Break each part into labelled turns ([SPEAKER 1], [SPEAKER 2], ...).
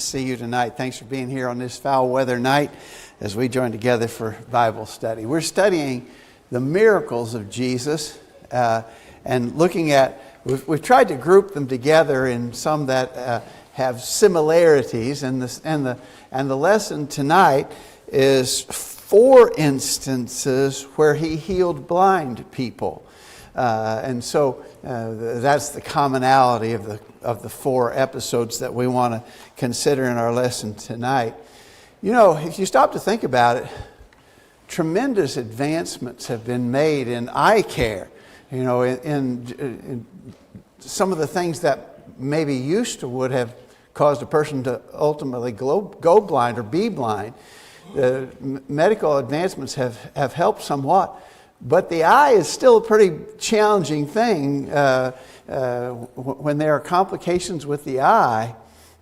[SPEAKER 1] see you tonight. Thanks for being here on this foul weather night as we join together for Bible study. We're studying the miracles of Jesus and looking at, we've tried to group them together in some that have similarities, and the lesson tonight is 4 instances where he healed blind people. And so that's the commonality of the 4 episodes that we want to consider in our lesson tonight. You know, if you stop to think about it, tremendous advancements have been made in eye care. You know, in some of the things that maybe used to would have caused a person to ultimately go blind or be blind. Medical advancements have helped somewhat. But the eye is still a pretty challenging thing. When there are complications with the eye,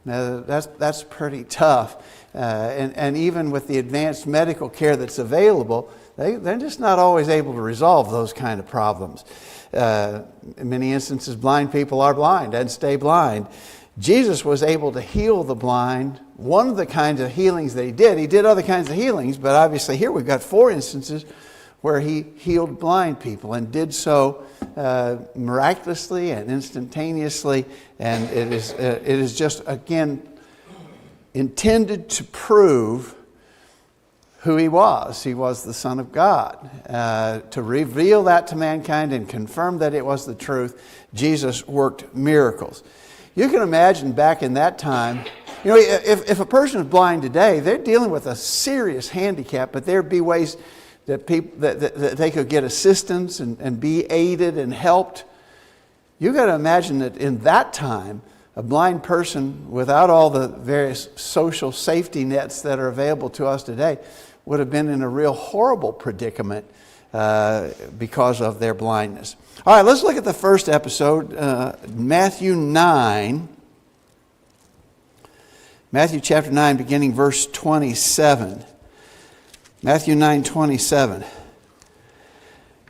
[SPEAKER 1] that's pretty tough. And even with the advanced medical care that's available, they're just not always able to resolve those kind of problems. In many instances, blind people are blind and stay blind. Jesus was able to heal the blind. One of the kinds of healings that he did other kinds of healings, but obviously here we've got 4 instances where he healed blind people and did so miraculously and instantaneously. And it is just, again, intended to prove who he was. He was the Son of God. To reveal that to mankind and confirm that it was the truth, Jesus worked miracles. You can imagine back in that time, you know, if a person is blind today, they're dealing with a serious handicap, but there'd be ways that they could get assistance and be aided and helped. You've got to imagine that in that time, a blind person without all the various social safety nets that are available to us today would have been in a real horrible predicament because of their blindness. All right, let's look at the first episode, Matthew 9. Matthew chapter 9, beginning verse 27. Matthew 9:27.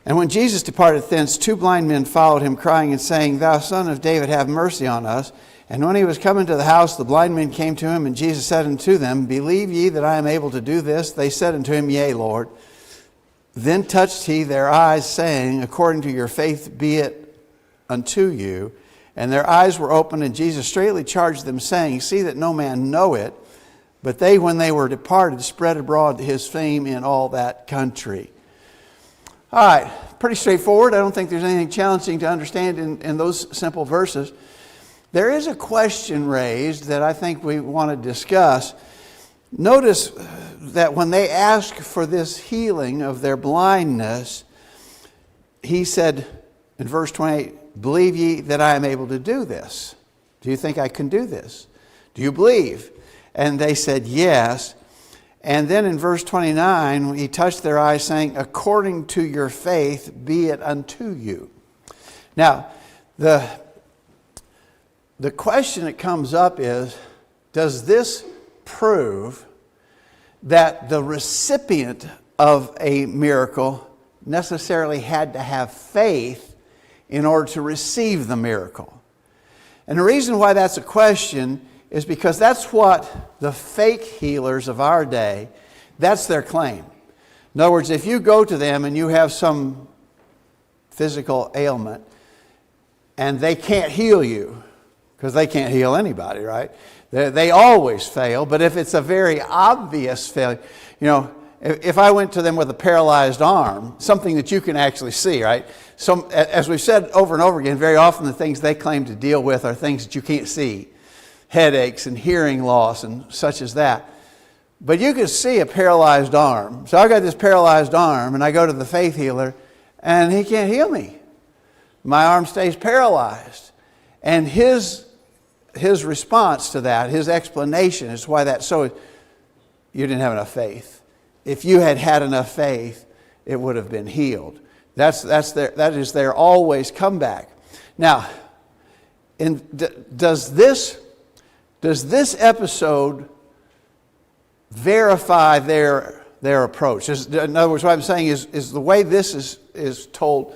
[SPEAKER 1] And when Jesus departed thence, 2 blind men followed him, crying and saying, Thou Son of David, have mercy on us. And when he was come into the house, the blind men came to him, and Jesus said unto them, Believe ye that I am able to do this? They said unto him, Yea, Lord. Then touched he their eyes, saying, According to your faith be it unto you. And their eyes were opened, and Jesus straightly charged them, saying, See that no man know it. But they, when they were departed, spread abroad his fame in all that country. All right, pretty straightforward. I don't think there's anything challenging to understand in those simple verses. There is a question raised that I think we want to discuss. Notice that when they asked for this healing of their blindness, he said in verse 28, Believe ye that I am able to do this? Do you think I can do this? Do you believe? And they said, Yes. And then in verse 29, he touched their eyes, saying, According to your faith be it unto you. Now, the question that comes up is, does this prove that the recipient of a miracle necessarily had to have faith in order to receive the miracle? And the reason why that's a question is because that's what the fake healers of our day, that's their claim. In other words, if you go to them and you have some physical ailment and they can't heal you, because they can't heal anybody, right? They always fail, but if it's a very obvious failure, you know, if I went to them with a paralyzed arm, something that you can actually see, right? So, as we've said over and over again, very often the things they claim to deal with are things that you can't see. Headaches and hearing loss and such as that. But you can see a paralyzed arm. So I got this paralyzed arm and I go to the faith healer and he can't heal me. My arm stays paralyzed. And his response to that, his explanation is why that's so, you didn't have enough faith. If you had had enough faith, it would have been healed. That is their always comeback. Now, does this episode verify their approach? In other words, what I'm saying is the way this is told,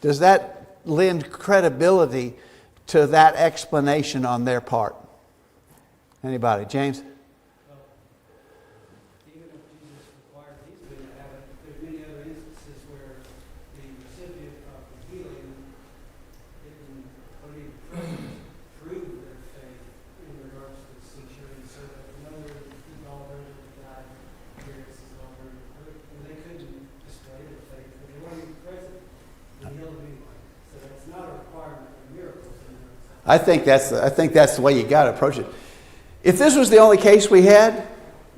[SPEAKER 1] does that lend credibility to that explanation on their part? Anybody? James?
[SPEAKER 2] Even if Jesus required these men to have it, there's many other instances where the recipient of the healing didn't prove their faith in regards to the centurion, so that another daughter died, experiences over, and they couldn't display their faith, but they weren't even present. They healed them anyway. So that's not a requirement for miracles.
[SPEAKER 1] I think that's the way you got to approach it. If this was the only case we had,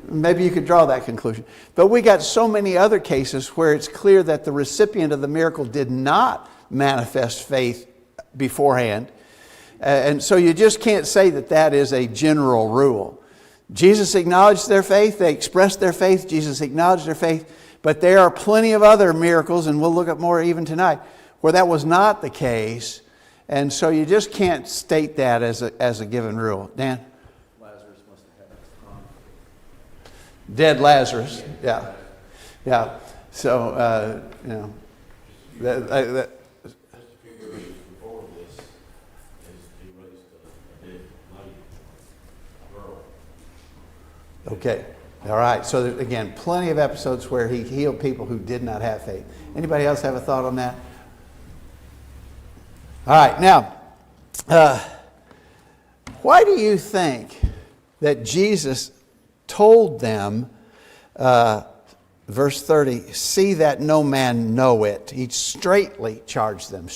[SPEAKER 1] maybe you could draw that conclusion. But we got so many other cases where it's clear that the recipient of the miracle did not manifest faith beforehand. And so you just can't say that that is a general rule. Jesus acknowledged their faith. They expressed their faith. Jesus acknowledged their faith. But there are plenty of other miracles, and we'll look at more even tonight, where that was not the case. And so you just can't state that as a given rule. Dan?
[SPEAKER 3] Lazarus must have had
[SPEAKER 1] Dead Lazarus. Yeah. Yeah. So, that
[SPEAKER 3] just a few years before this, is he raised a dead lady, girl.
[SPEAKER 1] okay. All right. So again, plenty of episodes where he healed people who did not have faith. Anybody else have a thought on that? All right. Now, why do you think that Jesus told them, verse 30, see that no man know it? He strictly charged them.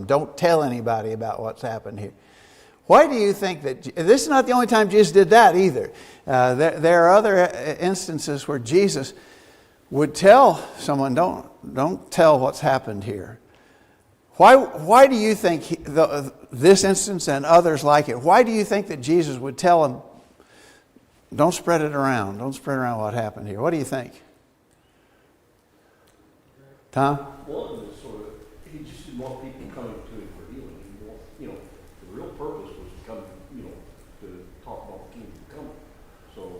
[SPEAKER 1] Don't tell anybody about what's happened here. Why do you think that? This is not the only time Jesus did that either. There are other instances where Jesus would tell someone, don't tell what's happened here. Why do you think this instance and others like it, why do you think that Jesus would tell them, don't spread it around. Don't spread around what happened here. What do you think? Tom?
[SPEAKER 4] One is sort of, he just didn't want people coming to him for healing. He want, the real purpose was to come, to talk about the kingdom coming. So,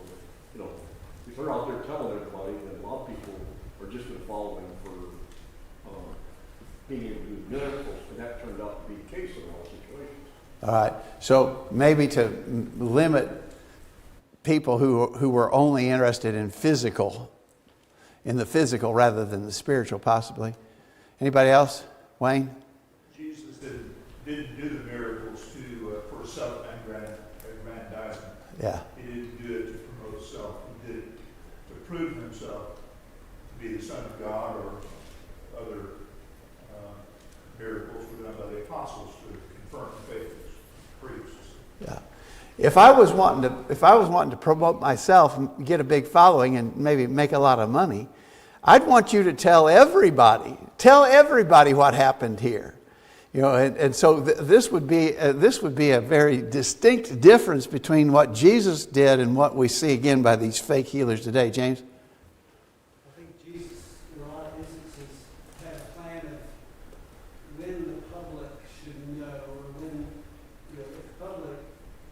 [SPEAKER 4] if they're out there telling everybody, then a lot of people are just going to follow him for being able to do miracles, and that turned out to be the case in all situations.
[SPEAKER 1] All right. So maybe to limit people who were only interested in the physical rather than the spiritual, possibly. Anybody else? Wayne?
[SPEAKER 5] Jesus didn't do the miracles for self-aggrandizement.
[SPEAKER 1] Yeah.
[SPEAKER 5] He didn't do it to promote self. He did it to prove himself to be the Son of God, or other miracles were done by the apostles to confirm the faith of priests.
[SPEAKER 1] Yeah. If I was wanting to promote myself and get a big following and maybe make a lot of money, I'd want you to tell everybody what happened here. And so this would be a very distinct difference between what Jesus did and what we see again by these fake healers today. James?
[SPEAKER 2] I think Jesus, in a lot of instances, had a plan of when the public should know, or when, if the public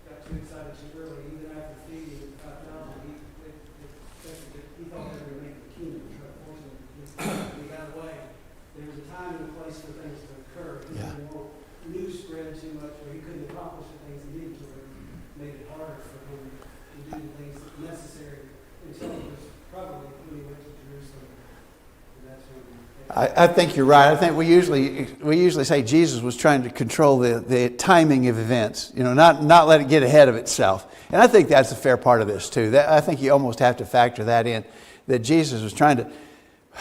[SPEAKER 2] got too excited too early, even after feeding 5,000, he thought they were going to make the kingdom, try to force him to get out of the way. There was a time and a place for things to occur. He didn't want news spread too much where he couldn't accomplish the things he needed to, or made it harder for him to do the things necessary until it was probably when he went to Jerusalem. And that's when
[SPEAKER 1] I think you're right. I think we usually say Jesus was trying to control the timing of events, not let it get ahead of itself. And I think that's a fair part of this too. I think you almost have to factor that in, that Jesus was trying to,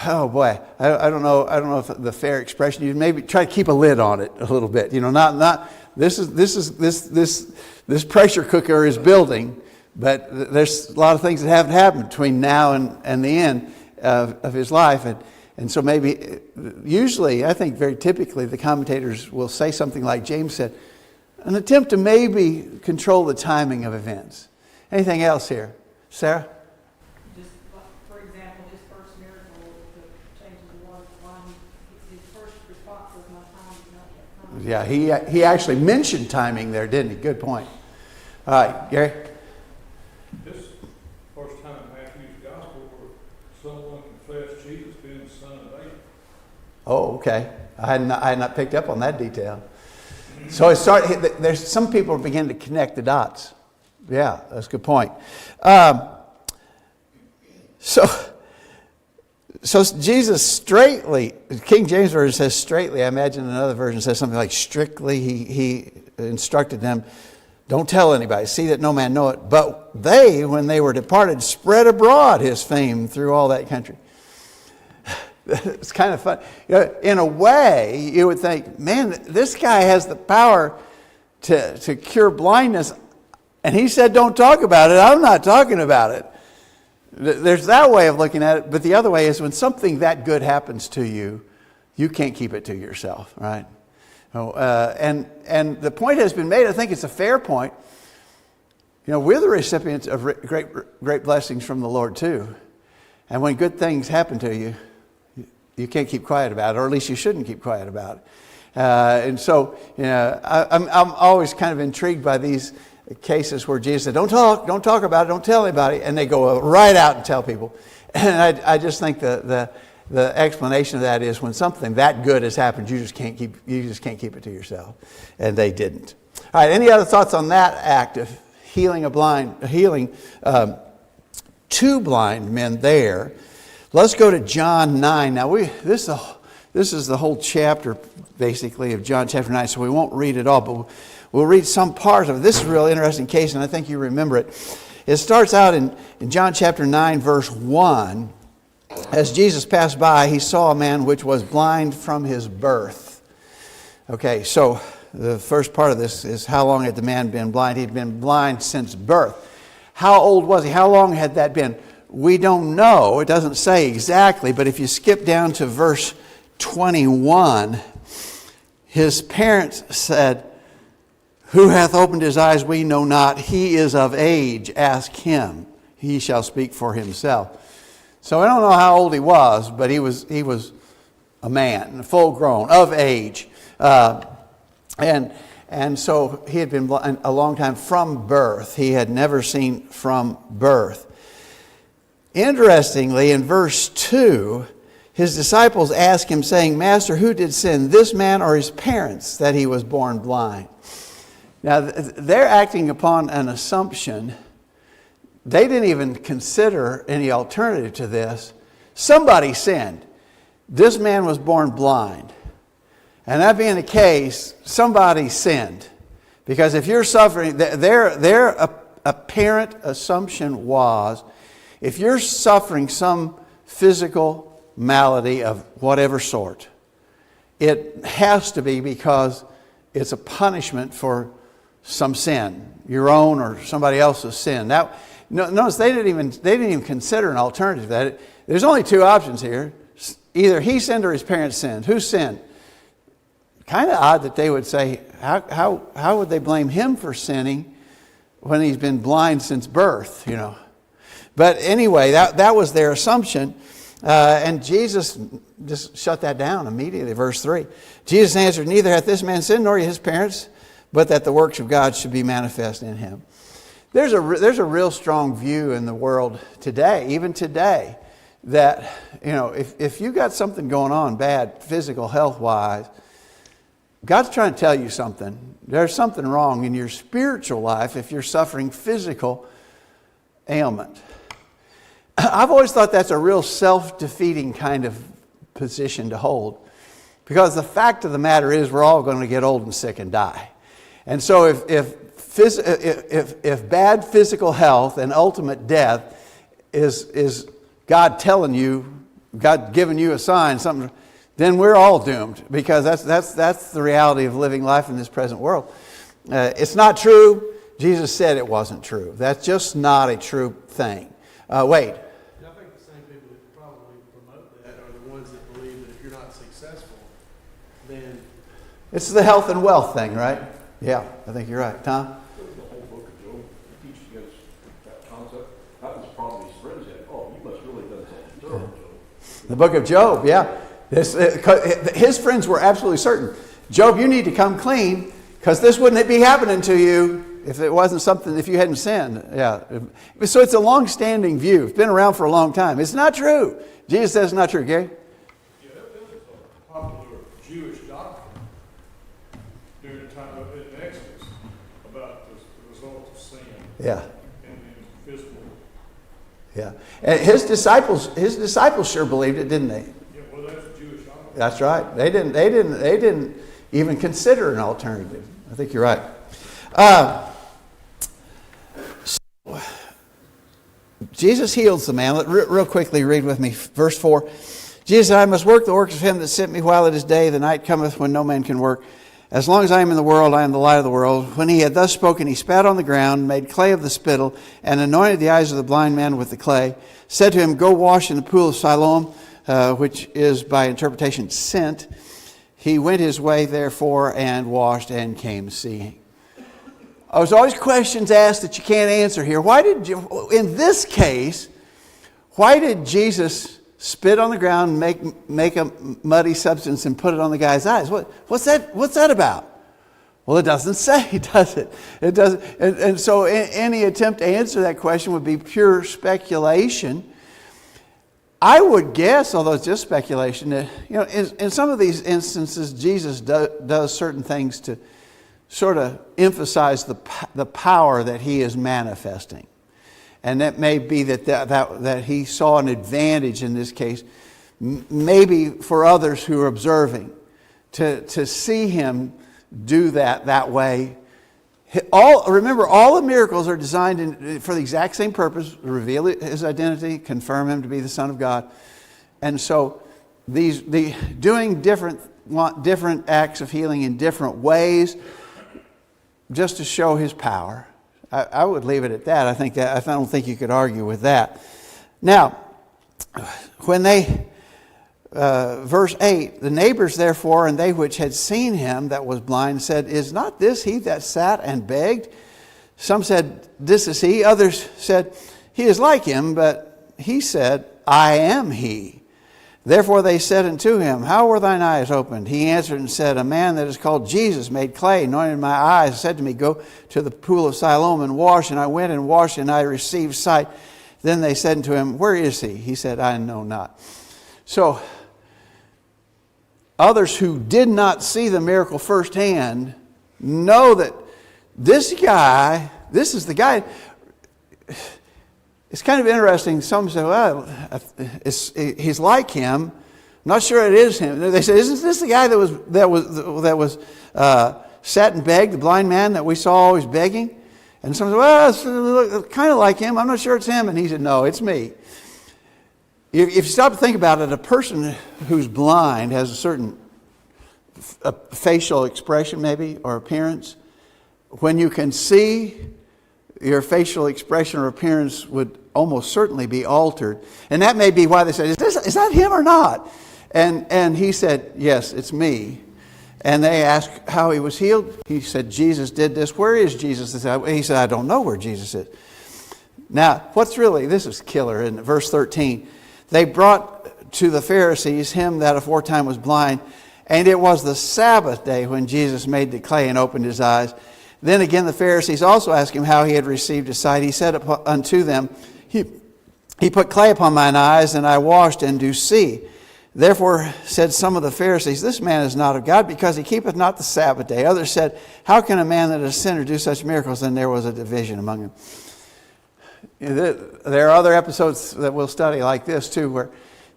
[SPEAKER 1] oh boy, I don't know if the fair expression, you maybe try to keep a lid on it a little bit. This pressure cooker is building, but there's a lot of things that haven't happened between now and the end of his life. And so maybe, usually, I think very typically, the commentators will say something like James said, an attempt to maybe control the timing of events. Anything else here? Sarah?
[SPEAKER 6] Just, for example, his first miracle, the change of the water to wine, his first response was, my time is not yet come.
[SPEAKER 1] Yeah, he actually mentioned timing there, didn't he? Good point. All right, Gary?
[SPEAKER 7] This first time in Matthew's gospel where someone confessed Jesus being the son of David.
[SPEAKER 1] Oh, okay. I had not picked up on that detail. So there's some people begin to connect the dots. Yeah, that's a good point. So Jesus straightly, King James Version says straightly. I imagine another version says something like strictly. He instructed them, don't tell anybody, see that no man know it. But they, when they were departed, spread abroad his fame through all that country. It's kind of fun. In a way, you would think, man, this guy has the power to cure blindness. And he said, don't talk about it. I'm not talking about it. There's that way of looking at it. But the other way is when something that good happens to you, you can't keep it to yourself, right? And the point has been made. I think it's a fair point. We're the recipients of great blessings from the Lord too. And when good things happen to you, you can't keep quiet about it, or at least you shouldn't keep quiet about it. And so, I'm always kind of intrigued by these cases where Jesus said, don't talk about it, don't tell anybody, and they go right out and tell people. And I just think the explanation of that is when something that good has happened, you just can't keep it to yourself, and they didn't. All right, any other thoughts on that act of healing two blind men there? Let's go to John 9. Now this is the whole chapter basically of John chapter 9, so we won't read it all, but we'll read some parts of it. This is a real interesting case, and I think you remember it. It starts out in John chapter 9, verse 1. As Jesus passed by, he saw a man which was blind from his birth. Okay, so the first part of this is how long had the man been blind? He'd been blind since birth. How old was he? How long had that been? We don't know. It doesn't say exactly, but if you skip down to verse 21, his parents said, who hath opened his eyes? We know not. He is of age. Ask him. He shall speak for himself. So I don't know how old he was, but he was a man, full grown, of age. And so he had been blind a long time from birth. He had never seen from birth. Interestingly, in verse 2, his disciples asked him, saying, Master, who did sin, this man or his parents, that he was born blind? Now, they're acting upon an assumption. They didn't even consider any alternative to this. Somebody sinned. This man was born blind. And that being the case, somebody sinned. Because if you're suffering, their apparent assumption was, if you're suffering some physical malady of whatever sort, it has to be because it's a punishment for some sin, your own or somebody else's sin. Now, notice they didn't even consider an alternative to that. There's only two options here. Either he sinned or his parents sinned. Who sinned? Kind of odd that they would say, how would they blame him for sinning when he's been blind since birth, But anyway, that was their assumption. And Jesus just shut that down immediately. Verse 3. Jesus answered, neither hath this man sinned nor his parents, but that the works of God should be manifest in him. There's a real strong view in the world today, even today, that, if you got something going on bad, physical, health-wise, God's trying to tell you something. There's something wrong in your spiritual life if you're suffering physical ailment. I've always thought that's a real self-defeating kind of position to hold. Because the fact of the matter is we're all going to get old and sick and die. And so if bad physical health and ultimate death is God telling you, God giving you a sign, something, then we're all doomed. Because that's the reality of living life in this present world. It's not true. Jesus said it wasn't true. That's just not a true thing. Wade.
[SPEAKER 2] I think the same people that probably promote that are the ones that believe that if you're not successful, then...
[SPEAKER 1] It's the health and wealth thing, right? Yeah, I think you're right. Tom?
[SPEAKER 4] The whole book of Job teaches against that concept. That was probably his friends said, oh, you must really have done something terrible, Job.
[SPEAKER 1] The book of Job, yeah. His friends were absolutely certain. Job, you need to come clean because this wouldn't be happening to you if it wasn't something, if you hadn't sinned. Yeah. So it's a long-standing view. It's been around for a long time. It's not true. Jesus says it's not true. Gary?
[SPEAKER 7] Yeah, that was a popular Jewish doctrine during the time of Exodus about the result of sin.
[SPEAKER 1] Yeah.
[SPEAKER 7] and physical.
[SPEAKER 1] Yeah. And his disciples sure believed it, didn't they?
[SPEAKER 7] Yeah, well, that's a Jewish idol.
[SPEAKER 1] That's right. They didn't even consider an alternative. I think you're right. So, Jesus heals the man. Real quickly, read with me verse 4. Jesus said, I must work the works of him that sent me while it is day. The night cometh when no man can work. As long as I am in the world, I am the light of the world. When he had thus spoken, he spat on the ground, made clay of the spittle, and anointed the eyes of the blind man with the clay. Said to him, go wash in the pool of Siloam, which is by interpretation sent. He went his way, therefore, and washed and came seeing. There's always questions asked that you can't answer here. In this case, why did Jesus spit on the ground, make a muddy substance and put it on the guy's eyes? What's that about? Well, it doesn't say, does it? It doesn't. And so any attempt to answer that question would be pure speculation. I would guess, although it's just speculation, that in some of these instances, Jesus does certain things to sort of emphasize the power that he is manifesting. And that may be that he saw an advantage in this case, maybe for others who are observing, to see him do that way. Remember, all the miracles are designed for the exact same purpose: reveal his identity, confirm him to be the Son of God. And so, doing different acts of healing in different ways, just to show his power. I would leave it at that. I don't think you could argue with that. Now, when verse 8, the neighbors therefore, and they which had seen him that was blind, said, is not this he that sat and begged? Some said, this is he. Others said, he is like him. But he said, I am he. Therefore they said unto him, how were thine eyes opened? He answered and said, a man that is called Jesus made clay, anointed my eyes, said to me, go to the pool of Siloam and wash. And I went and washed, and I received sight. Then they said unto him, where is he? He said, I know not. So, others who did not see the miracle firsthand know that this is the guy. It's kind of interesting. Some say, well, he's like him. I'm not sure it is him. They say, isn't this the guy that was sat and begged, the blind man that we saw always begging? And some say, well, it's kind of like him. I'm not sure it's him. And he said, no, it's me. If you stop to think about it, a person who's blind has a certain facial expression maybe or appearance. When you can see, your facial expression or appearance would almost certainly be altered. And that may be why they said, is that him or not? And he said, yes, it's me. And they asked how he was healed. He said, Jesus did this. Where is Jesus? He said, I don't know where Jesus is. Now, this is killer, in verse 13. They brought to the Pharisees him that aforetime was blind, and it was the Sabbath day when Jesus made the clay and opened his eyes. Then again the Pharisees also asked him how he had received his sight. He said unto them, He put clay upon mine eyes, and I washed, and do see. Therefore said some of the Pharisees, this man is not of God, because he keepeth not the Sabbath day. Others said, how can a man that is a sinner do such miracles? And there was a division among them. There are other episodes that we'll study like this too, where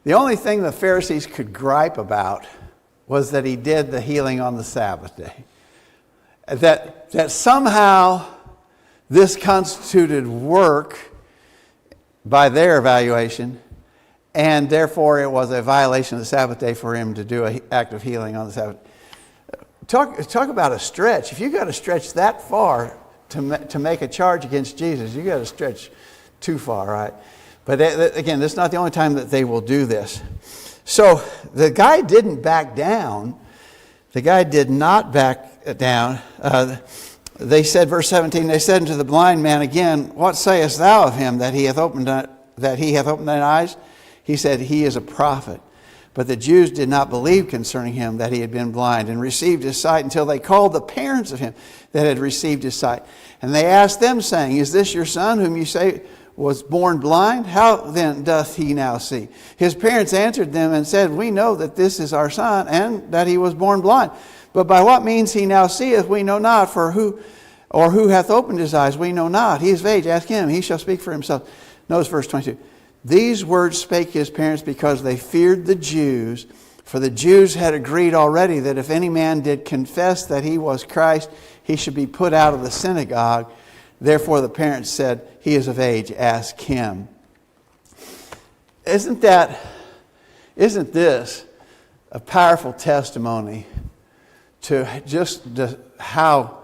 [SPEAKER 1] the only thing the Pharisees could gripe about was that he did the healing on the Sabbath day. That somehow this constituted work by their evaluation, and therefore it was a violation of the Sabbath day for him to do an act of healing on the Sabbath. Talk about a stretch. If you got to stretch that far to make a charge against Jesus, you got to stretch too far, right? But again, this is not the only time that they will do this. So the guy didn't back down. The guy did not back down. They said, verse 17, they said unto the blind man again, what sayest thou of him that he hath opened thine eyes? He said, he is a prophet. But the Jews did not believe concerning him that he had been blind, and received his sight, until they called the parents of him that had received his sight. And they asked them, saying, is this your son, whom you say was born blind? How then doth he now see? His parents answered them and said, we know that this is our son, and that he was born blind. But by what means he now seeth, we know not. For who or who hath opened his eyes? We know not. He is of age. Ask him. He shall speak for himself. Notice verse 22. These words spake his parents because they feared the Jews. For the Jews had agreed already that if any man did confess that he was Christ, he should be put out of the synagogue. Therefore the parents said, he is of age. Ask him. Isn't this a powerful testimony to just how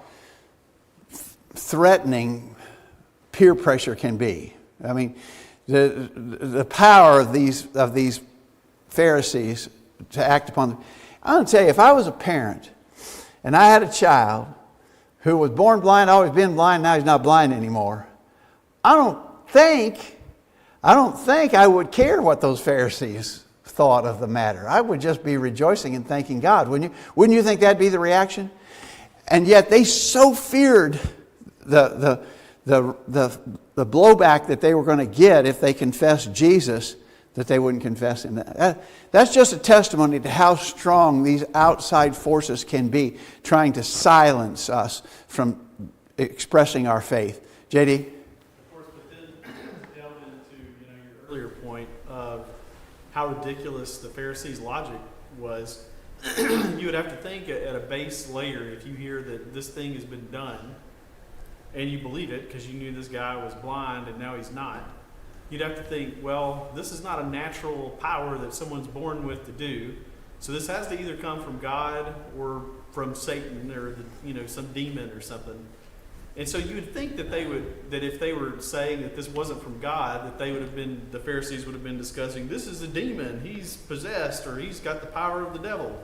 [SPEAKER 1] threatening peer pressure can be? I mean, the power of these Pharisees to act upon them. I'm going to tell you, if I was a parent and I had a child who was born blind, always been blind, now he's not blind anymore, I don't think I would care what those Pharisees thought of the matter. I would just be rejoicing and thanking God. Wouldn't you think that'd be the reaction? And yet they so feared the blowback that they were going to get if they confessed Jesus that they wouldn't confess him. That's just a testimony to how strong these outside forces can be, trying to silence us from expressing our faith. JD?
[SPEAKER 8] Of course, but then delve into your earlier point of how ridiculous the Pharisees' logic was. You would have to think at a base layer, if you hear that this thing has been done, and you believe it because you knew this guy was blind and now he's not, you'd have to think, well, this is not a natural power that someone's born with to do. So this has to either come from God or from Satan or some demon or something. And so you would think that that if they were saying that this wasn't from God, that the Pharisees would have been discussing, this is a demon, he's possessed, or he's got the power of the devil.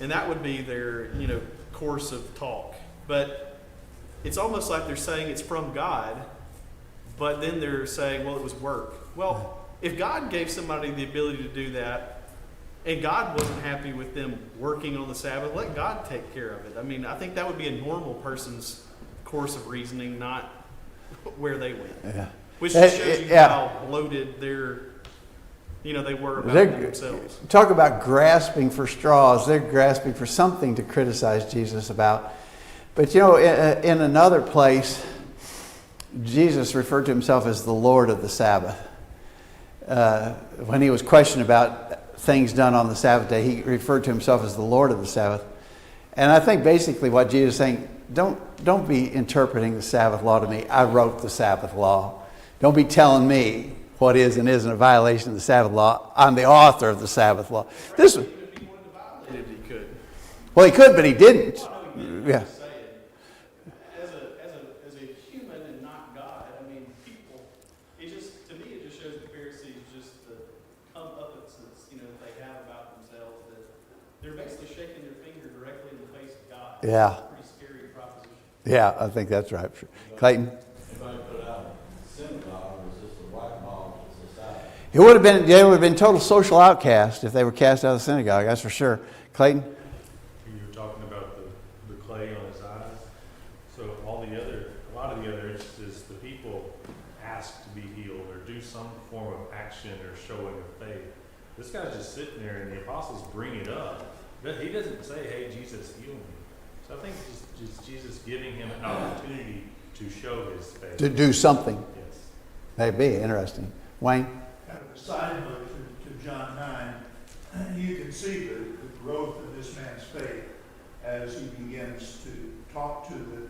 [SPEAKER 8] And that would be their, course of talk. But it's almost like they're saying it's from God, but then they're saying, well, it was work. Well, if God gave somebody the ability to do that, and God wasn't happy with them working on the Sabbath, let God take care of it. I mean, I think that would be a normal person's course of reasoning, not where they went.
[SPEAKER 1] Yeah.
[SPEAKER 8] Which just shows you how bloated they were about themselves.
[SPEAKER 1] Talk about grasping for straws. They're grasping for something to criticize Jesus about. But in another place, Jesus referred to himself as the Lord of the Sabbath. When he was questioned about things done on the Sabbath day, he referred to himself as the Lord of the Sabbath. And I think basically what Jesus is saying, don't be interpreting the Sabbath law to me. I wrote the Sabbath law. Don't be telling me what is and isn't a violation of the Sabbath law. I'm the author of the Sabbath law. This,
[SPEAKER 8] If he wanted to violate it, he could.
[SPEAKER 1] well, he could, but he didn't. Yeah.
[SPEAKER 8] As a human and not God, I mean, people, to me, it just shows the Pharisees just the comeuppance that they have about themselves, that they're basically shaking their finger directly in the face of God.
[SPEAKER 1] Yeah.
[SPEAKER 8] It's a pretty scary proposition.
[SPEAKER 1] Yeah, I think that's right. Clayton?
[SPEAKER 3] If I put out synagogue, was this the white mob of society?
[SPEAKER 1] They would have been total social outcasts if they were cast out of the synagogue, that's for sure. Clayton?
[SPEAKER 9] You were talking about the clay on his eyes. So a lot of the other instances, the people ask to be healed or do some form of action or showing of faith. This guy's just sitting there and the apostles bring it up. But he doesn't say, hey, Jesus, heal me. So I think it's just Jesus giving him an opportunity to show his faith.
[SPEAKER 1] To do something.
[SPEAKER 9] Yes.
[SPEAKER 1] Maybe interesting. Wayne?
[SPEAKER 5] Kind of a side note to John 9, you can see the growth of this man's faith as he begins to talk to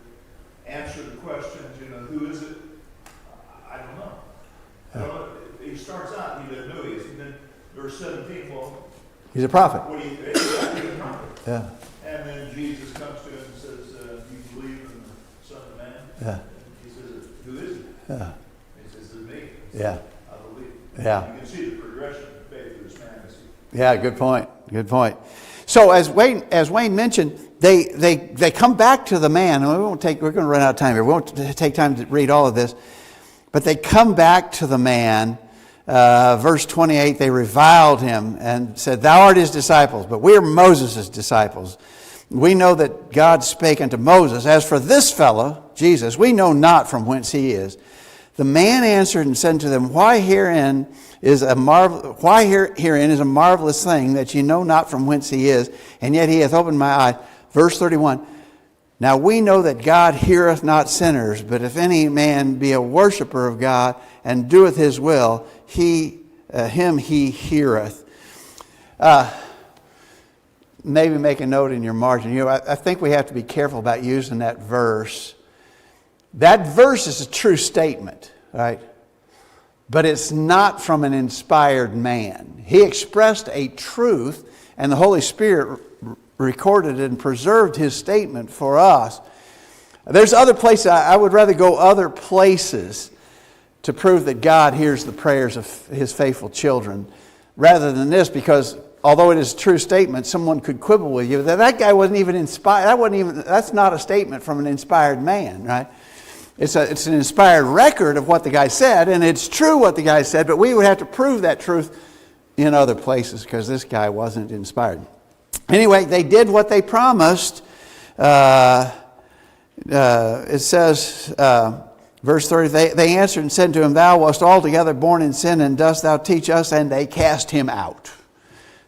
[SPEAKER 5] answer the questions, who is it? I don't know. He starts out, he doesn't know who he is. And then verse 17, well,
[SPEAKER 1] He's a prophet.
[SPEAKER 5] what do you think? He's a prophet.
[SPEAKER 1] Yeah.
[SPEAKER 5] And then Jesus comes to him and says, do you believe in the Son of Man?
[SPEAKER 1] Yeah.
[SPEAKER 5] And he says, who is it?
[SPEAKER 1] Yeah.
[SPEAKER 5] He says, it's me.
[SPEAKER 1] Yeah.
[SPEAKER 5] I believe.
[SPEAKER 1] Yeah.
[SPEAKER 5] You can see the progression of faith of this man as he
[SPEAKER 1] Yeah, good point. Good point. So as Wayne mentioned, they come back to the man. And we're going to run out of time here. We won't take time to read all of this. But they come back to the man. Verse 28, they reviled him and said, thou art his disciples, but we are Moses' disciples. We know that God spake unto Moses. As for this fellow, Jesus, we know not from whence he is. The man answered and said unto them, Why herein is a marvelous thing, that ye know not from whence he is, and yet he hath opened my eyes. Verse 31, Now we know that God heareth not sinners, but if any man be a worshipper of God and doeth his will, him he heareth. Maybe make a note in your margin. I think we have to be careful about using that verse. That verse is a true statement, right? But it's not from an inspired man. He expressed a truth, and the Holy Spirit recorded and preserved his statement for us. There's other places. I would rather go other places to prove that God hears the prayers of his faithful children rather than this, because although it is a true statement, someone could quibble with you that guy wasn't even inspired. That's not a statement from an inspired man, right? It's an inspired record of what the guy said, and it's true what the guy said, but we would have to prove that truth in other places because this guy wasn't inspired. Anyway, they did what they promised. It says, verse 30, they answered and said to him, Thou wast altogether born in sin, and dost thou teach us? And they cast him out.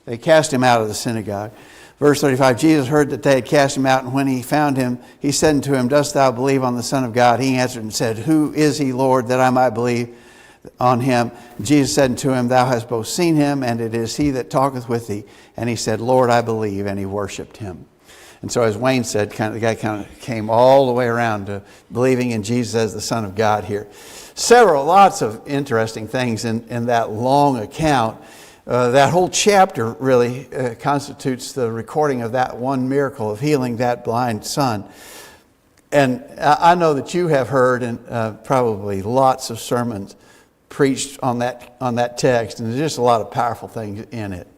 [SPEAKER 1] They cast him out of the synagogue. Verse 35, Jesus heard that they had cast him out, and when he found him, he said unto him, Dost thou believe on the Son of God? He answered and said, Who is he, Lord, that I might believe on him? Jesus said unto him, Thou hast both seen him, and it is he that talketh with thee. And he said, Lord, I believe. And he worshipped him. And so as Wayne said, the guy kind of came all the way around to believing in Jesus as the Son of God here. Lots of interesting things in that long account. That whole chapter really constitutes the recording of that one miracle of healing that blind son. And I know that you have heard probably lots of sermons preached on that text, and there's just a lot of powerful things in it.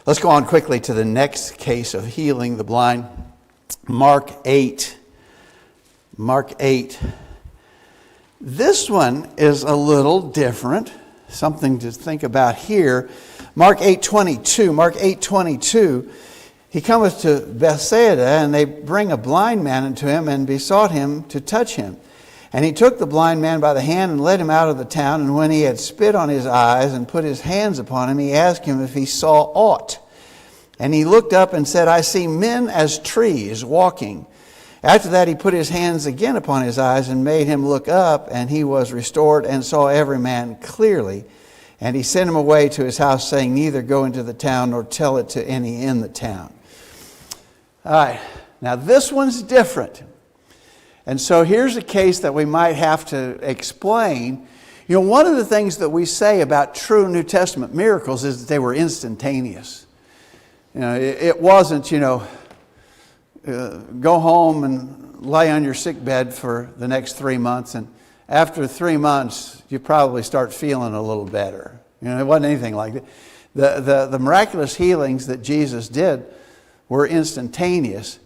[SPEAKER 1] Let's go on quickly to the next case of healing the blind. Mark 8. Mark 8. This one is a little different. Something to think about here. Mark 8:22. Mark 8:22. He cometh to Bethsaida, and they bring a blind man unto him, and besought him to touch him. And he took the blind man by the hand and led him out of the town. And when he had spit on his eyes and put his hands upon him, he asked him if he saw aught. And he looked up and said, I see men as trees walking. After that he put his hands again upon his eyes and made him look up, and he was restored and saw every man clearly. And he sent him away to his house, saying, Neither go into the town nor tell it to any in the town. All right, now this one's different. And so here's a case that we might have to explain. One of the things that we say about true New Testament miracles is that they were instantaneous. It wasn't, go home and lay on your sick bed for the next 3 months, and after 3 months, you probably start feeling a little better. It wasn't anything like that. The miraculous healings that Jesus did were instantaneous.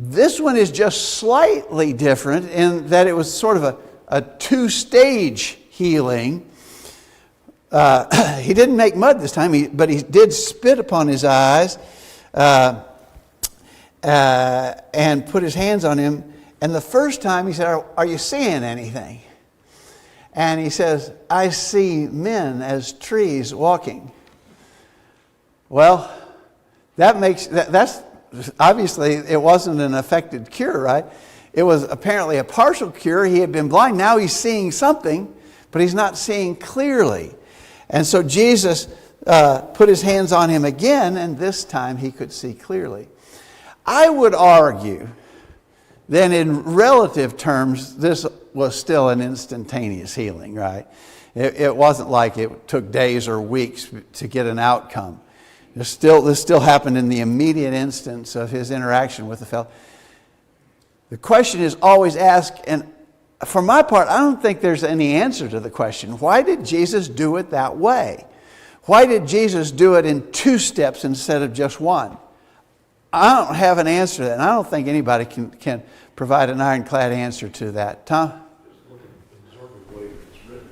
[SPEAKER 1] This one is just slightly different in that it was sort of a two-stage healing. He didn't make mud this time, but he did spit upon his eyes and put his hands on him. And the first time he said, Are you seeing anything? And he says, I see men as trees walking. Well, that's obviously it wasn't an effective cure, right? It was apparently a partial cure. He had been blind. Now he's seeing something, but he's not seeing clearly. And so Jesus put his hands on him again, and this time he could see clearly. I would argue then in relative terms, this was still an instantaneous healing, right? It wasn't like it took days or weeks to get an outcome. This still happened in the immediate instance of his interaction with the fellow. The question is always asked, and for my part, I don't think there's any answer to the question. Why did Jesus do it that way? Why did Jesus do it in 2 steps instead of just 1? I don't have an answer to that, and I don't think anybody can provide an ironclad answer to that. Tom?
[SPEAKER 4] Just look at the observant way it's written.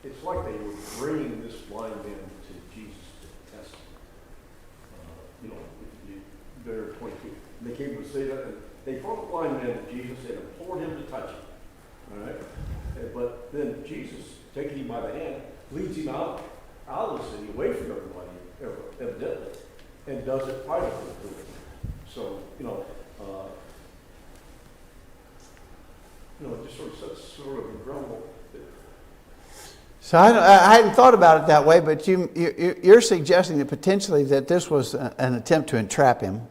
[SPEAKER 4] It's like they were bringing this blind man to Jesus to test him. They're 22. And they came to say that, and they brought the blind man to Jesus and implored him to touch him. All right? But then Jesus, taking him by the hand, leads him out of the city, away from everybody, evidently, and does it privately to him. So, it just sort of sets sort of a grumble.
[SPEAKER 1] So I hadn't thought about it that way, but you're suggesting that potentially that this was an attempt to entrap him.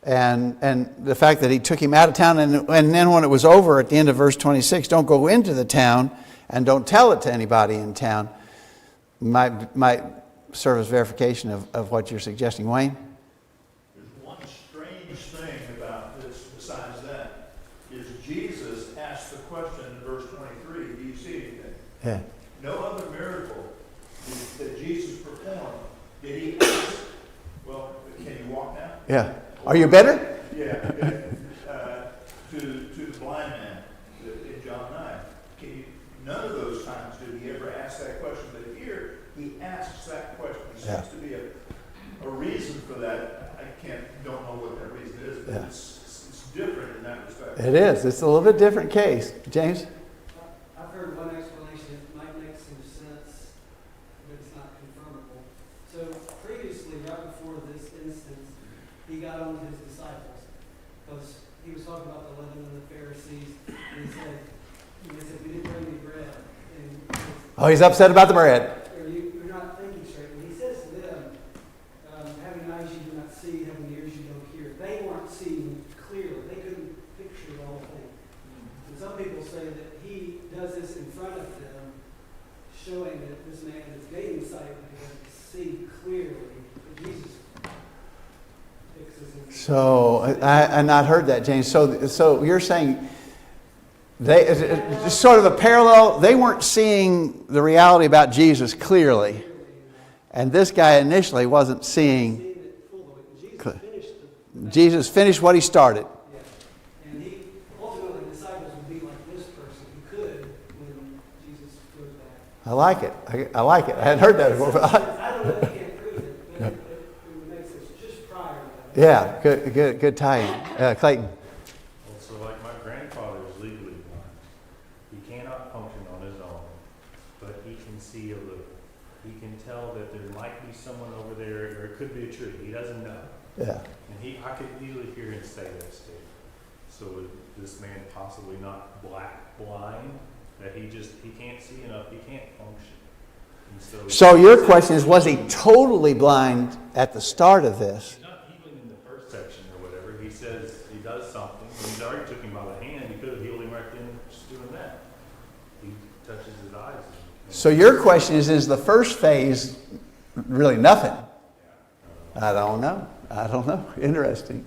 [SPEAKER 1] And the fact that he took him out of town, and then when it was over at the end of verse 26, don't go into the town and don't tell it to anybody in town, might serve as verification of what you're suggesting. Wayne?
[SPEAKER 5] There's one strange thing about this besides that, is Jesus asked the question in verse 23, do you see anything?
[SPEAKER 1] Yeah.
[SPEAKER 5] No other miracle that Jesus performed did he ask, well, can you walk now?
[SPEAKER 1] Yeah. Are you better?
[SPEAKER 5] Yeah. To the blind man in John 9. None of those times did he ever ask that question, but here he asks that question. There seems to be a reason for that. I don't know what that reason is, but it's different in that respect.
[SPEAKER 1] It is. It's a little bit different case. James?
[SPEAKER 2] I've heard one explanation that might make some sense, but it's not confirmable. So previously, right before this instance, he got on to his disciples, because he was talking about the leaven and the Pharisees, and he said, we didn't bring any bread. And
[SPEAKER 1] Oh, he's upset about the bread.
[SPEAKER 2] you're not thinking straight. And he says to them, having eyes you do not see, having ears you don't hear. They weren't seeing clearly. They couldn't picture the whole thing. And some people say that he does this in front of them, showing that this man is gaining sight because he can see clearly. But Jesus fixes him.
[SPEAKER 1] So I not heard that, James. So you're saying it's sort of a parallel. They weren't seeing the reality about Jesus clearly, and this guy initially wasn't seeing. Jesus finished what he started.
[SPEAKER 2] Yeah. And he ultimately, the disciples would be like this person who could when Jesus goes back.
[SPEAKER 1] I like it. I like it. I hadn't heard that before.
[SPEAKER 2] I don't know if you can't prove it, but it would make sense just prior to that.
[SPEAKER 1] Yeah, good tie-in. Clayton.
[SPEAKER 9] Also, like my grandfather is legally blind. He cannot function on his own, but he can see a little. He can tell that there might be someone over there, or it could be a tree. He doesn't know.
[SPEAKER 1] Yeah.
[SPEAKER 9] And I could easily hear him say that statement. So is this man possibly not blind, that he can't see enough, he can't function? And
[SPEAKER 1] So your question is, was he totally blind at the start of this?
[SPEAKER 9] he's not healing in the first section or whatever. He says he does something. And he's already took him by the hand. He could have healed him right then just doing that. He touches his eyes.
[SPEAKER 1] So your question is the first phase really nothing? I don't know. Interesting.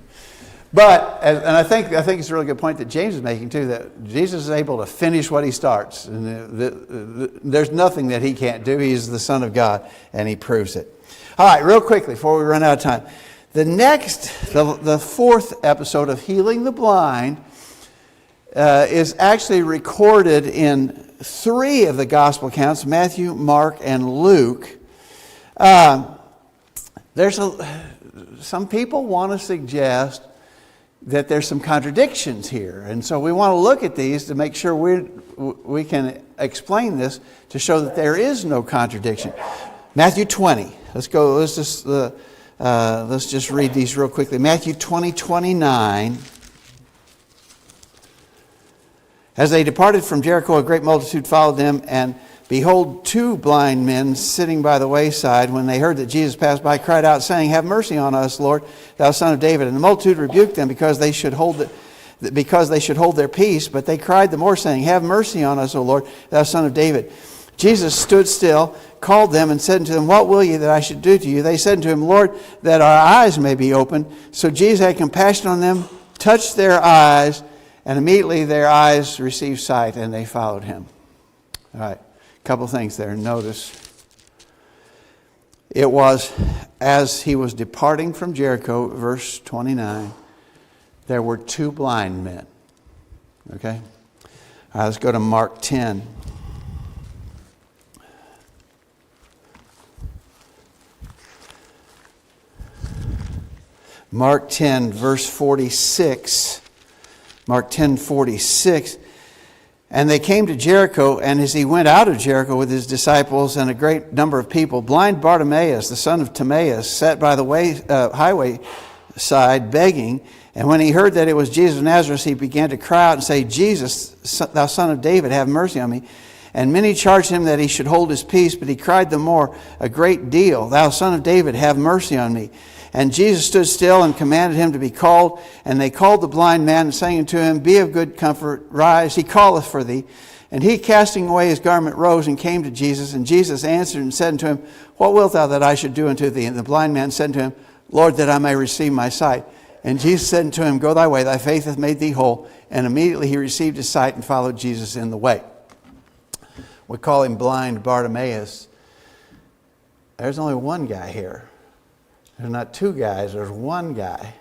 [SPEAKER 1] But, and I think it's a really good point that James is making too, that Jesus is able to finish what he starts. And there's nothing that he can't do. He's the Son of God, and he proves it. All right, real quickly before we run out of time. The fourth episode of Healing the Blind is actually recorded in 3 of the gospel accounts, Matthew, Mark, and Luke. Some people want to suggest that there's some contradictions here. And so we want to look at these to make sure we can explain this to show that there is no contradiction. Matthew 20. Let's go. Let's just read these real quickly. Matthew 20:29. As they departed from Jericho, a great multitude followed them, and behold, 2 blind men sitting by the wayside, when they heard that Jesus passed by, cried out, saying, Have mercy on us, Lord, thou Son of David. And the multitude rebuked them because they should hold their peace. But they cried the more, saying, Have mercy on us, O Lord, thou Son of David. Jesus stood still, called them, and said unto them, What will ye that I should do to you? They said unto him, Lord, that our eyes may be opened. So Jesus had compassion on them, touched their eyes, and immediately their eyes received sight, and they followed him. All right. Couple things there. Notice it was as he was departing from Jericho, verse 29, there were 2 blind men. Okay? All right, let's go to Mark 10. Mark 10, verse 46. Mark 10:46. And they came to Jericho, and as he went out of Jericho with his disciples and a great number of people, blind Bartimaeus, the son of Timaeus, sat by the highway, side begging. And when he heard that it was Jesus of Nazareth, he began to cry out and say, Jesus, thou son of David, have mercy on me. And many charged him that he should hold his peace, but he cried the more a great deal, Thou son of David, have mercy on me. And Jesus stood still and commanded him to be called. And they called the blind man, and saying unto him, Be of good comfort, rise, he calleth for thee. And he, casting away his garment, rose and came to Jesus. And Jesus answered and said unto him, What wilt thou that I should do unto thee? And the blind man said unto him, Lord, that I may receive my sight. And Jesus said unto him, Go thy way, thy faith hath made thee whole. And immediately he received his sight and followed Jesus in the way. We call him blind Bartimaeus. There's only one guy here. There's not two guys, there's one guy.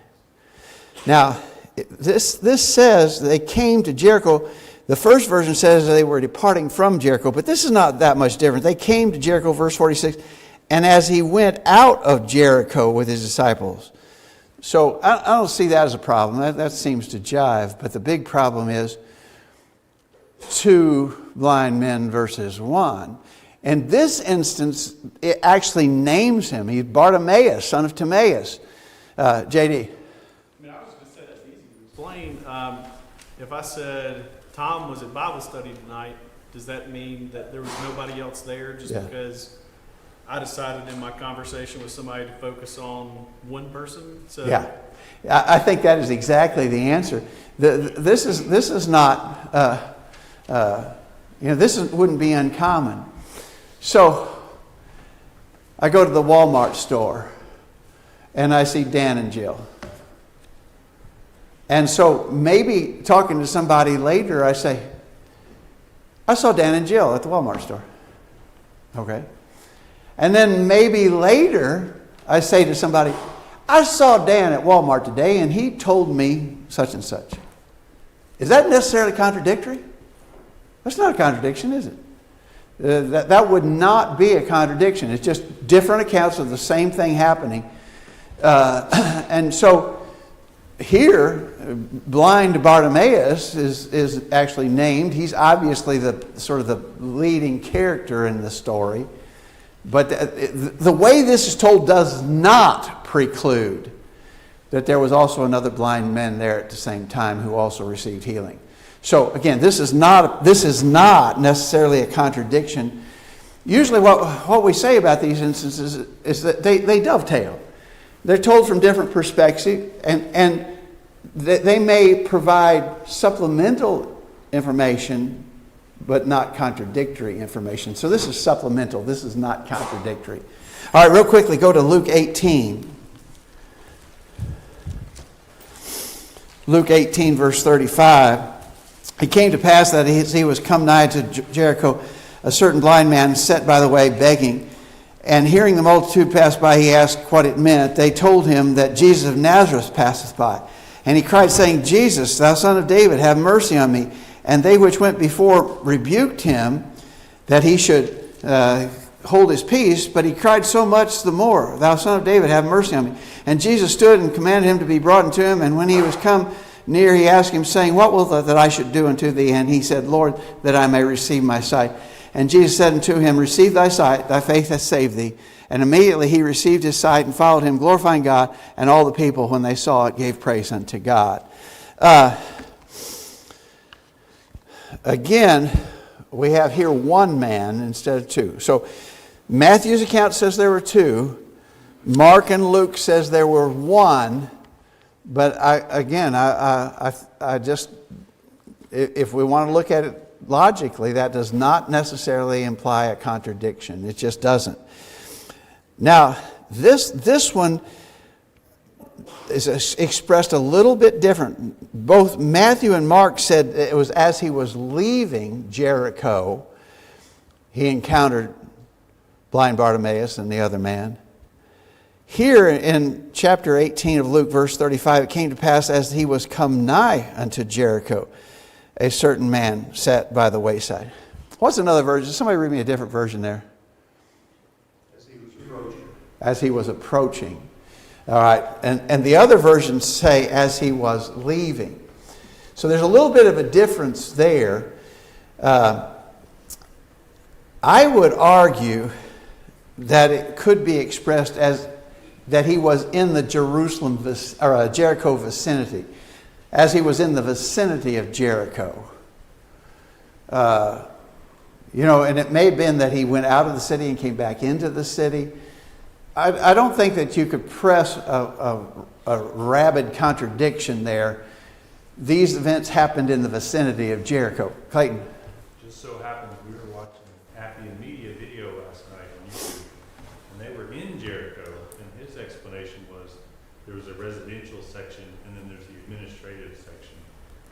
[SPEAKER 1] Now, this says they came to Jericho. The first version says they were departing from Jericho, but this is not that much different. They came to Jericho, verse 46, and as he went out of Jericho with his disciples. So I don't see that as a problem. That seems to jive. But the big problem is 2 blind men versus 1. In this instance, it actually names him. He's Bartimaeus, son of Timaeus. J.D.
[SPEAKER 8] I was going to say that's easy to explain. If I said Tom was at Bible study tonight, does that mean that there was nobody else there just because I decided in my conversation with somebody to focus on one person? So
[SPEAKER 1] yeah, I think that is exactly the answer. This is not, this wouldn't be uncommon. So I go to the Walmart store and I see Dan and Jill. And so maybe talking to somebody later, I say, I saw Dan and Jill at the Walmart store. Okay. And then maybe later, I say to somebody, I saw Dan at Walmart today and he told me such and such. Is that necessarily contradictory? That's not a contradiction, is it? That would not be a contradiction. It's just different accounts of the same thing happening. And so here, blind Bartimaeus is actually named. He's obviously the sort of the leading character in the story. But the way this is told does not preclude that there was also another blind man there at the same time who also received healing. So again, this is not necessarily a contradiction. Usually what we say about these instances is that they dovetail. They're told from different perspectives, and they may provide supplemental information, but not contradictory information. So this is supplemental. This is not contradictory. All right, real quickly, go to Luke 18. Luke 18, verse 35. It came to pass that as he was come nigh to Jericho, a certain blind man sat by the way begging. And hearing the multitude pass by, he asked what it meant. They told him that Jesus of Nazareth passeth by. And he cried, saying, Jesus, thou son of David, have mercy on me. And they which went before rebuked him that he should hold his peace. But he cried so much the more, Thou son of David, have mercy on me. And Jesus stood and commanded him to be brought unto him. And when he was come near, he asked him, saying, What wilt thou that I should do unto thee? And he said, Lord, that I may receive my sight. And Jesus said unto him, Receive thy sight, thy faith hath saved thee. And immediately he received his sight and followed him, glorifying God. And all the people, when they saw it, gave praise unto God. Again, we have here one man instead of two. So Matthew's account says there were two. Mark and Luke says there were one. But I just, if we want to look at it logically, that does not necessarily imply a contradiction. It just doesn't. Now, this one is expressed a little bit different. Both Matthew and Mark said it was as he was leaving Jericho, he encountered blind Bartimaeus and the other man. Here in chapter 18 of Luke, verse 35, it came to pass as he was come nigh unto Jericho, a certain man sat by the wayside. What's another version? Somebody read me a different version there.
[SPEAKER 5] As he was approaching.
[SPEAKER 1] As he was approaching. All right. And the other versions say as he was leaving. So there's a little bit of a difference there. I would argue that it could be expressed as that he was in the Jericho vicinity, as he was in the vicinity of Jericho. And it may have been that he went out of the city and came back into the city. I don't think that you could press a rabid contradiction there. These events happened in the vicinity of Jericho. Clayton.
[SPEAKER 9] Just so happens we were watching Happy and Media video last night on YouTube, and they were in Jericho, and his explanation was there was a residential section, and then there's the administrative section.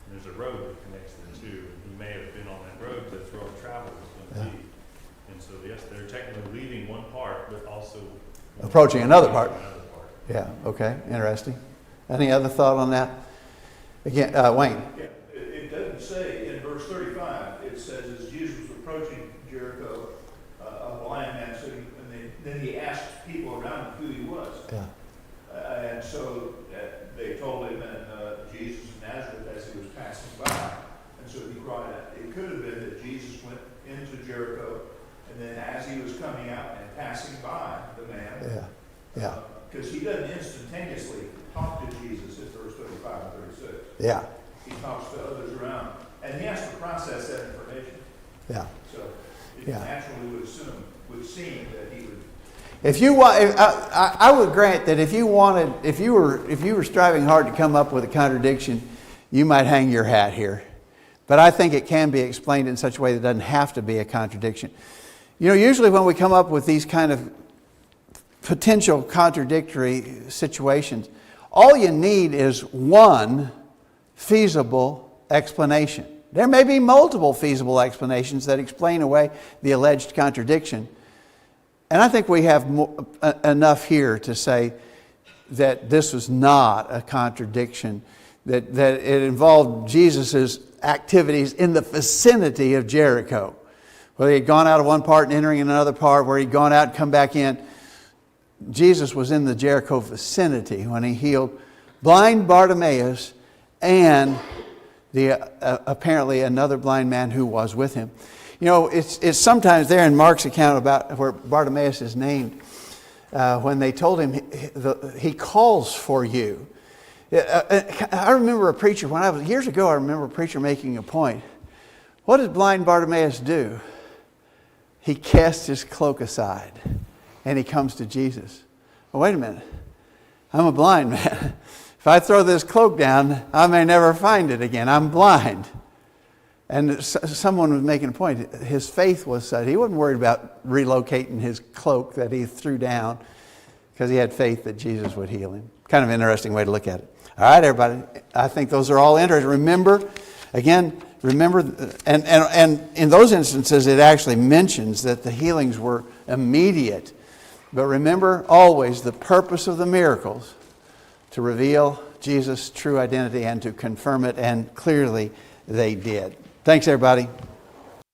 [SPEAKER 9] And there's a road that connects the two, and he may have been on that road, that's where all travel was going to be. And so, yes, they're technically leaving one part, but also
[SPEAKER 1] Approaching another part. Yeah, okay, interesting. Any other thought on that? Again, Wayne.
[SPEAKER 5] Yeah, it doesn't say in verse 35, it says as Jesus was approaching Jericho, a blind man said, and then he asked people around him who he was.
[SPEAKER 1] Yeah.
[SPEAKER 5] And so they told him, and Jesus of Nazareth as he was passing by. And so he cried out. It could have been that Jesus went into Jericho, and then as he was coming out and passing by the man,
[SPEAKER 1] Yeah.
[SPEAKER 5] because he doesn't instantaneously talk to Jesus in verse 35 and 36.
[SPEAKER 1] Yeah.
[SPEAKER 5] He talks to others around, and he has to process that information.
[SPEAKER 1] Yeah.
[SPEAKER 5] So it
[SPEAKER 1] Yeah.
[SPEAKER 5] naturally would seem that he would.
[SPEAKER 1] If you want, I would grant that if you were striving hard to come up with a contradiction, you might hang your hat here. But I think it can be explained in such a way that it doesn't have to be a contradiction. Usually when we come up with these kind of potential contradictory situations, all you need is one feasible explanation. There may be multiple feasible explanations that explain away the alleged contradiction. And I think we have enough here to say that this was not a contradiction, that it involved Jesus' activities in the vicinity of Jericho. Whether he'd gone out of one part and entering in another part, where he'd gone out and come back in, Jesus was in the Jericho vicinity when he healed blind Bartimaeus and apparently another blind man who was with him. It's sometimes there in Mark's account about where Bartimaeus is named, when they told him he calls for you. I remember a preacher, years ago, I remember a preacher making a point. What does blind Bartimaeus do? He casts his cloak aside and he comes to Jesus. Well, wait a minute. I'm a blind man. If I throw this cloak down, I may never find it again. I'm blind. And someone was making a point. His faith was such. He wasn't worried about relocating his cloak that he threw down because he had faith that Jesus would heal him. Kind of an interesting way to look at it. All right, everybody. I think those are all interesting. Remember, and in those instances, it actually mentions that the healings were immediate. But remember always the purpose of the miracles, to reveal Jesus' true identity and to confirm it, and clearly they did. Thanks, everybody.